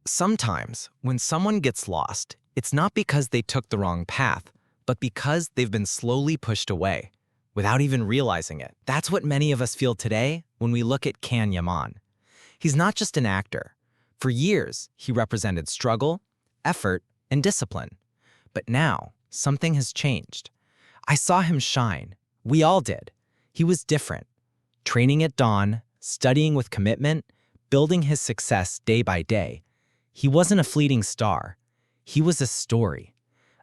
Sometimes, when someone gets lost, it's not because they took the wrong path, but because they've been slowly pushed away, without even realizing it. That's what many of us feel today when we look at Yaman. He's not just an actor. For years, he represented struggle, effort, and discipline. But now, something has changed. I saw him shine. We all did. He was different. Training at dawn, studying with commitment, building his success day by day. He wasn't a fleeting star. He was a story,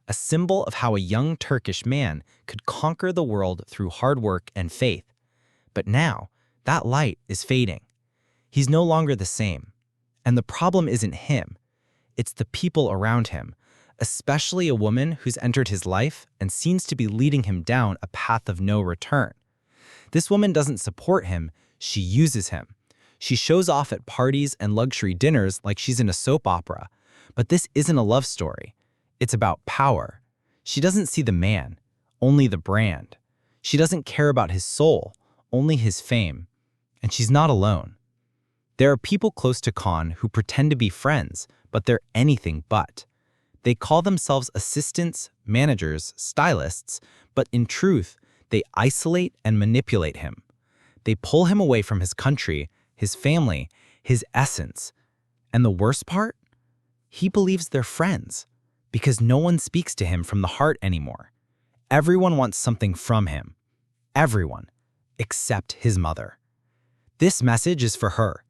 a symbol of how a young Turkish man could conquer the world through hard work and faith. But now, that light is fading. He's no longer the same. And the problem isn't him. It's the people around him, especially a woman who's entered his life and seems to be leading him down a path of no return. This woman doesn't support him, she uses him. She shows off at parties and luxury dinners like she's in a soap opera. But this isn't a love story. It's about power. She doesn't see the man, only the brand. She doesn't care about his soul, only his fame. And she's not alone. There are people close to Khan who pretend to be friends, but they're anything but. They call themselves assistants, managers, stylists, but in truth, they isolate and manipulate him. They pull him away from his country, his family, his essence. And the worst part? He believes they're friends, because no one speaks to him from the heart anymore. Everyone wants something from him. Everyone, except his mother. This message is for her.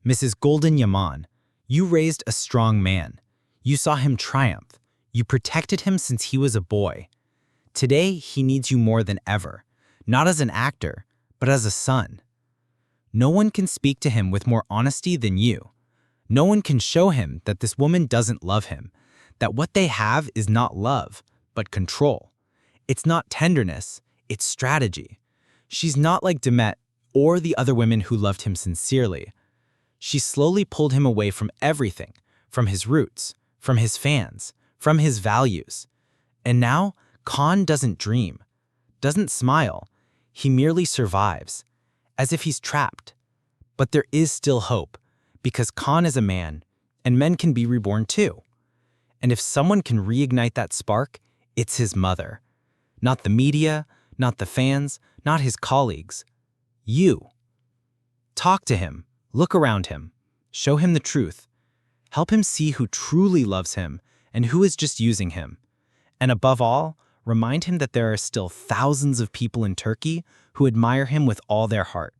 Mrs. Golden Yaman, you raised a strong man. You saw him triumph. You protected him since he was a boy. Today, he needs you more than ever, not as an actor, but as a son. No one can speak to him with more honesty than you. No one can show him that this woman doesn't love him, that what they have is not love, but control. It's not tenderness, it's strategy. She's not like Demet or the other women who loved him sincerely. She slowly pulled him away from everything, from his roots, from his fans, from his values. And now, Khan doesn't dream, doesn't smile. He merely survives, as if he's trapped. But there is still hope, because Khan is a man, and men can be reborn too. And if someone can reignite that spark, it's his mother. Not the media, not the fans, not his colleagues. You. Talk to him, look around him, show him the truth. Help him see who truly loves him and who is just using him. And above all, remind him that there are still thousands of people in Turkey who admire him with all their heart,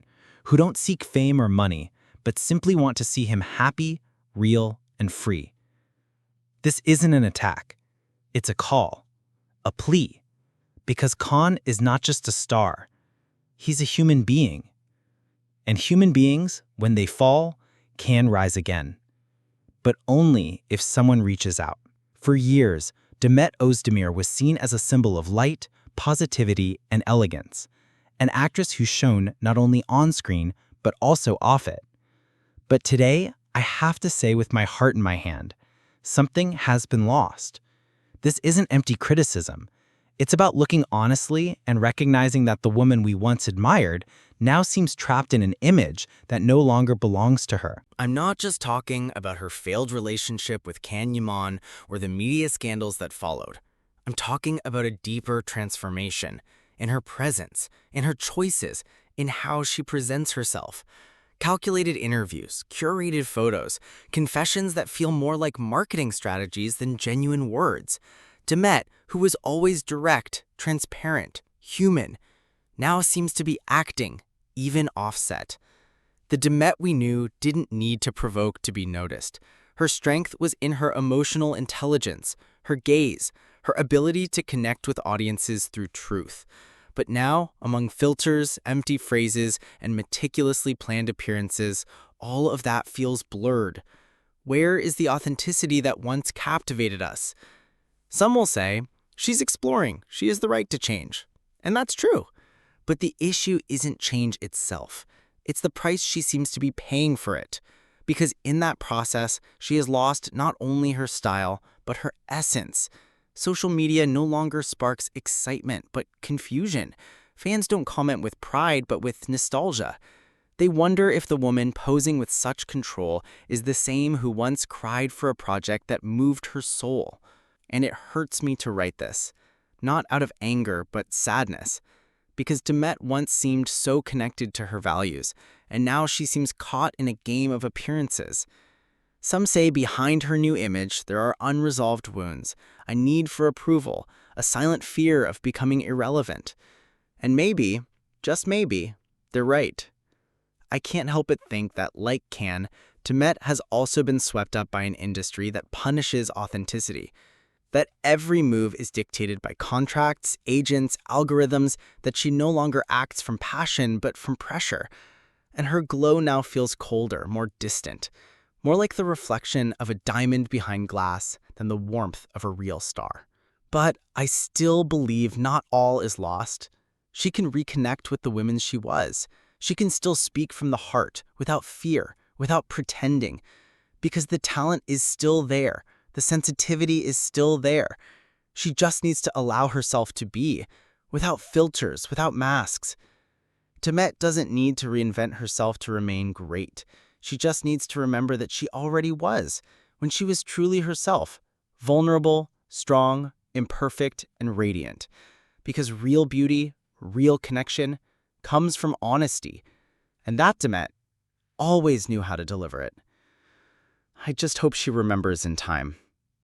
who don't seek fame or money, but simply want to see him happy, real, and free. This isn't an attack. It's a call, a plea, because Khan is not just a star. He's a human being. And human beings, when they fall, can rise again. But only if someone reaches out. For years, Demet Özdemir was seen as a symbol of light, positivity, and elegance, an actress who's shown not only on screen, but also off it. But today, I have to say with my heart in my hand, something has been lost. This isn't empty criticism. It's about looking honestly and recognizing that the woman we once admired now seems trapped in an image that no longer belongs to her. I'm not just talking about her failed relationship with Yaman or the media scandals that followed. I'm talking about a deeper transformation in her presence, in her choices, in how she presents herself. Calculated interviews, curated photos, confessions that feel more like marketing strategies than genuine words. Demet, who was always direct, transparent, human, now seems to be acting, even offset. The Demet we knew didn't need to provoke to be noticed. Her strength was in her emotional intelligence, her gaze, her ability to connect with audiences through truth. But now, among filters, empty phrases, and meticulously planned appearances, all of that feels blurred. Where is the authenticity that once captivated us? Some will say, she's exploring, she has the right to change. And that's true. But the issue isn't change itself. It's the price she seems to be paying for it. Because in that process, she has lost not only her style, but her essence. Social media no longer sparks excitement, but confusion. Fans don't comment with pride, but with nostalgia. They wonder if the woman posing with such control is the same who once cried for a project that moved her soul. And it hurts me to write this, not out of anger, but sadness, because Demet once seemed so connected to her values, and now she seems caught in a game of appearances. Some say behind her new image there are unresolved wounds, a need for approval, a silent fear of becoming irrelevant. And maybe, just maybe, they're right. I can't help but think that, like Can, Demet has also been swept up by an industry that punishes authenticity. That every move is dictated by contracts, agents, algorithms, that she no longer acts from passion but from pressure. And her glow now feels colder, more distant, more like the reflection of a diamond behind glass than the warmth of a real star. But I still believe not all is lost. She can reconnect with the woman she was. She can still speak from the heart, without fear, without pretending, because the talent is still there. The sensitivity is still there. She just needs to allow herself to be, without filters, without masks. Demet doesn't need to reinvent herself to remain great. She just needs to remember that she already was, when she was truly herself, vulnerable, strong, imperfect, and radiant. Because real beauty, real connection, comes from honesty. And that Demet always knew how to deliver it. I just hope she remembers in time.